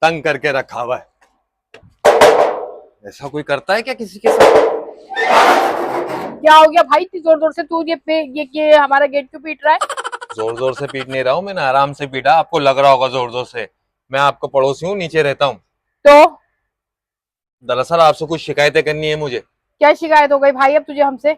तंग करके रखा हुआ है। ऐसा कोई करता है क्या किसी के साथ? क्या हो गया भाई, इतनी जोर जोर से तू ये हमारा गेट क्यों पीट रहा है? जोर जोर से पीट नहीं रहा हूँ, मैंने आराम से पीटा। आपको लग रहा होगा जोर जोर से। मैं आपका पड़ोसी हूँ, नीचे रहता हूँ। तो दरअसल आपसे कुछ शिकायतें करनी है मुझे। क्या शिकायत हो गई भाई अब तुझे हमसे?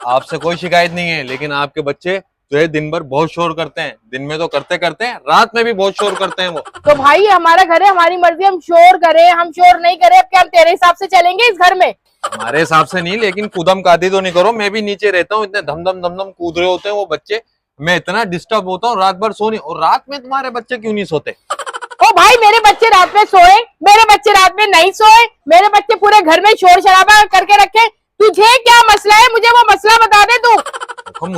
आपसे कोई शिकायत नहीं है, लेकिन आपके बच्चे जो है दिन भर बहुत शोर करते हैं। दिन में तो करते करते हैं, रात में भी बहुत शोर करते हैं वो। तो भाई हमारा घर है, हमारी मर्जी, हम शोर करें हम शोर नहीं करें, अब क्या हम तेरे हिसाब से चलेंगे इस घर में? हमारे हिसाब से नहीं, लेकिन कूदम कादी तो नहीं करो। मैं भी नीचे रहता हूँ, इतने धमधम धमधम कूद रहे होते हैं वो बच्चे। मैं इतना डिस्टर्ब होता हूँ, रात भर सोने। और रात में तुम्हारे बच्चे क्यों नहीं सोते? ओ भाई मेरे बच्चे रात में सोए, मेरे बच्चे रात में नहीं सोए, मेरे बच्चे पूरे घर में शोर शराबा करके रखे। तुझे क्या मसला है, मुझे वो मसला बता दे तू।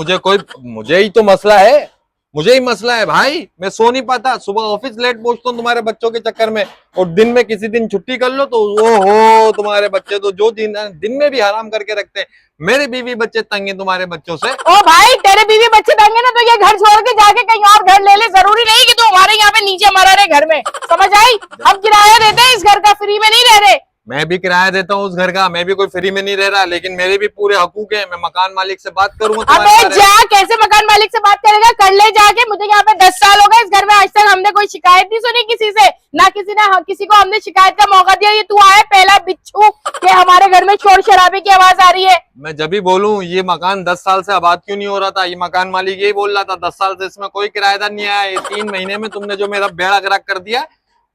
देखो मुझे ही तो मसला है। मुझे ही मसला है भाई, मैं सो नहीं पाता। सुबह ऑफिस लेट पहुंचता हूँ तुम्हारे बच्चों के चक्कर में। और दिन में किसी दिन छुट्टी कर लो तो वो हो तुम्हारे बच्चे तो जो दिन में भी हराम करके रखते हैं। मेरे बीवी बच्चे तंग हैं तुम्हारे बच्चों से। ओ भाई तेरे बीवी बच्चे तंग है ना, तो ये घर छोड़ के जाके कहीं और घर ले ले। जरूरी नहीं कि तू हमारे यहाँ पे नीचे मरा रहे घर में, समझ आई? हम किराया देते हैं इस घर का, फ्री में नहीं रह रहे। मैं भी किराया देता हूँ उस घर का, मैं भी कोई फ्री में नहीं रह रहा, लेकिन मेरे भी पूरे हकूक हैं। मैं मकान मालिक से बात करूंगा अबे जा, कैसे मकान मालिक से बात करेगा? कर ले जाके। मुझे यहाँ पे 10 साल हो गए इस घर में, आज तक हमने कोई शिकायत नहीं सुनी किसी से, ना किसी को हमने शिकायत का मौका दिया। ये तू आया पहला बिच्छू कि हमारे घर में शोर शराबे की आवाज आ रही है। मैं जब भी बोलूं ये मकान 10 साल से आबाद क्यों नहीं हो रहा था, ये मकान मालिक यही बोल रहा था 10 साल से इसमें कोई किराएदार नहीं आया। ये 3 महीने में तुमने जो मेरा बेड़ा गर्क कर दिया,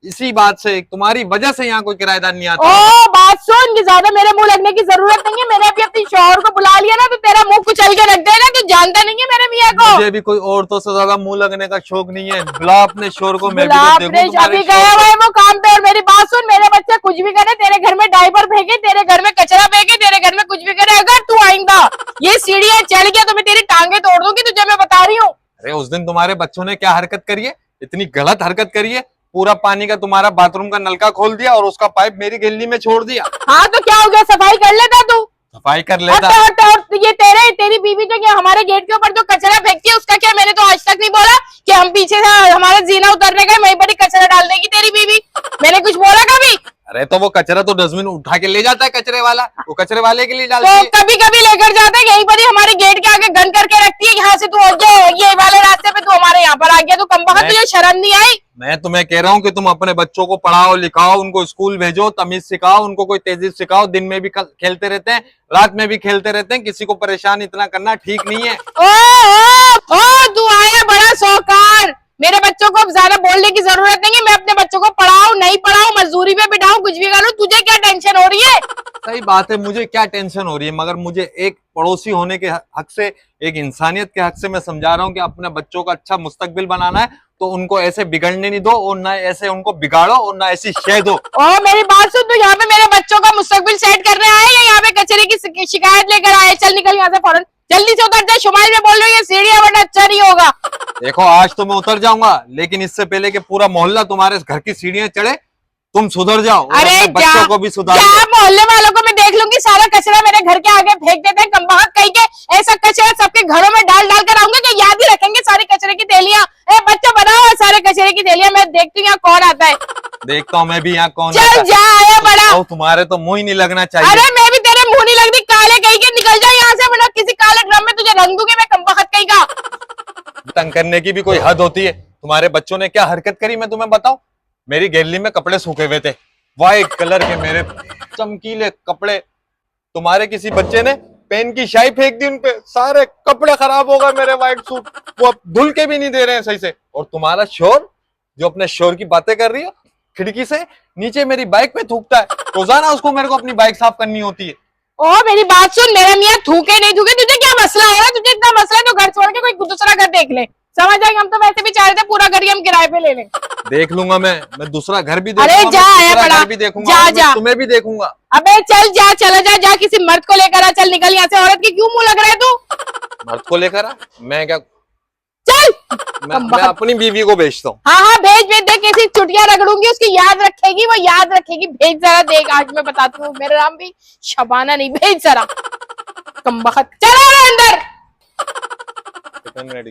इसी बात से, तुम्हारी वजह से यहाँ कोई किराएदार नहीं आता। ओ बात सुन, कि ज्यादा मेरे मुंह लगने की जरूरत नहीं है। मैंने अभी अपनी शौहर को बुला लिया ना, तो तेरा मुंह कुचल के रख देगा। तू जानता नहीं है मेरे मियाँ को। मुझे भी कोई औरतों से ज्यादा मुंह लगने का शौक नहीं है। बुला अपने शोर को, मैं भी तो देखूं अभी तुम्हारे गया हुआ शोर है वो काम पे। और मेरी बात सुन, मेरे बच्चे कुछ भी करे, तेरे घर में डायपर फेंके, तेरे घर में कचरा फेंके, तेरे घर में कुछ भी करे, अगर तू आइंदा ये सीढ़ियां चढ़ गया तो मैं तेरी टांगे तोड़ दूंगी, तुझे मैं बता रही हूँ। अरे उस दिन तुम्हारे बच्चों ने क्या हरकत करी है, इतनी गलत हरकत करी है। पूरा पानी का तुम्हारा बाथरूम का नलका खोल दिया और उसका पाइप मेरी गैलरी में छोड़ दिया। हाँ तो क्या हो गया, सफाई कर लेता तू। सफाई कर लेता। और ये तेरी बीवी जो क्या हमारे गेट के ऊपर जो कचरा फेंकती है, उसका क्या? मैंने तो आज तक नहीं बोला कि हम पीछे से हमारा जीना उतरने गए वहीं पर ही कचरा डाल देगी तेरी बीवी। मैंने कुछ बोला कभी? अरे तो वो कचरा तो डस्टबिन उठा के ले जाता है कचरे वाला, वो कचरे वाले के लिए डालती तो है। कभी कभी लेकर जाता है, यहीं पर ही हमारे गेट के आगे गन करके रखती है, यहाँ से तू ये वाले रास्ते पे तू हमारे यहाँ पर आ गया। तू कमबख्त, तुझे शर्म नहीं आई? मैं तुम्हें कह रहा हूँ कि तुम अपने बच्चों को पढ़ाओ लिखाओ, उनको स्कूल भेजो, तमीज सिखाओ, उनको कोई तेजी सिखाओ। दिन में भी खेलते रहते हैं, रात में भी खेलते रहते हैं। किसी को परेशान इतना करना ठीक नहीं है। तू आया बड़ा शौकार। मेरे बच्चों को अब ज्यादा बोलने की जरूरत नहीं है। मैं अपने बच्चों को पढ़ाऊं नहीं पढ़ाऊं, मजदूरी पे बिठाऊं, कुछ भी करूं, तुझे क्या टेंशन हो रही है? सही बात है, मुझे क्या टेंशन हो रही है, मगर मुझे एक पड़ोसी होने के हक से, एक इंसानियत के हक से मैं समझा रहा हूँ कि अपने बच्चों का अच्छा मुस्तकबिल बनाना है तो उनको ऐसे बिगड़ने नहीं दो, और ना ऐसे उनको बिगाड़ो, और ना ऐसी शय दो। मेरी बात सुन, तू यहाँ पे मेरे बच्चों का मुस्तकबिल सेट करने आया या यहाँ पे कचरे की शिकायत लेकर आया? चल निकल यहाँ से फौरन, जल्दी से उतर जा। शुमाइल में बोल रही है सीढ़ियां, वरना अच्छा नहीं होगा। देखो आज तो मैं उतर जाऊंगा, लेकिन इससे पहले कि पूरा मोहल्ला तुम्हारे घर की सीढ़ियां चढ़े, तुम सुधर जाओ और अरे अपने बच्चों को भी सुधार दो। मोहल्ले वालों को मैं देख लूंगी, सारा कचरा मेरे घर के आगे फेंक देते हैं कमबख्त कहीं के। ऐसा कचरा सबके घरों में डाल डाल कर आऊंगा कि याद ही रखेंगे सारे कचरे की थैलियां। बच्चा बनाओ सारे कचरे की थैलियां, मैं देखती हूँ यहाँ कौन आता है। देखता हूँ मैं भी यहाँ कौन चल जा, आया बड़ा। तुम्हारे तो मुंह ही नहीं लगना चाहिए। अरे मैं भी तेरे मुंह नहीं लगती, काले कहीं के, निकल जा यहाँ से, वरना किसी काले ड्रम में तुझे रंग दूंगी मैं, कमबख्त कहीं का। तंग करने की भी कोई हद होती है। तुम्हारे बच्चों ने क्या हरकत करी मैं तुम्हें बताऊं। मेरी गैलरी में कपड़े सूखे हुए थे, व्हाइट कलर के मेरे चमकीले कपड़े। तुम्हारे किसी बच्चे ने पेन की शाई फेंक दी उनपे, सारे कपड़े खराब हो गए मेरे व्हाइट सूट। वो अब धुल के भी नहीं दे रहे हैं सही से। और तुम्हारा शोर, जो अपने शोर की बातें कर रही हो, खिड़की से नीचे मेरी बाइक पे थूकता है। रोजाना उसको मेरे को अपनी बाइक साफ करनी होती है। मेरी बात सुन, मेरा मियाँ थूके नहीं थूके, तुझे क्या मसला है? तुझे इतना मसला है तो घर छोड़ के कोई दूसरा घर देख ले, समझ जाएंगे। हम तो वैसे भी चाह रहे थे पूरा घर ही हम किराए पे ले लें। देख लूंगा मैं दूसरा घर भी देखूंगा। अरे जा, आया बड़ा, भी देखूंगा, जा तुम्हें भी देखूंगा। अबे चल जा, चला जा, किसी मर्द को लेकर आ। चल निकल यहाँ से, औरत की क्यों मुंह लग रहा है तू? मर्द को लेकर आ? मैं क्या, चल। मैं अपनी बीवी को भेजता हूँ। हाँ भेज देख, कैसी चुटिया रगड़ूंगी, उसकी याद रखेगी, वो याद रखेगी। भेज जरा, देख आज मैं बताती हूँ, मेरा नाम भी शबाना नहीं, भेज जरा कमबख्त। चला अंदर। कितने मिनट की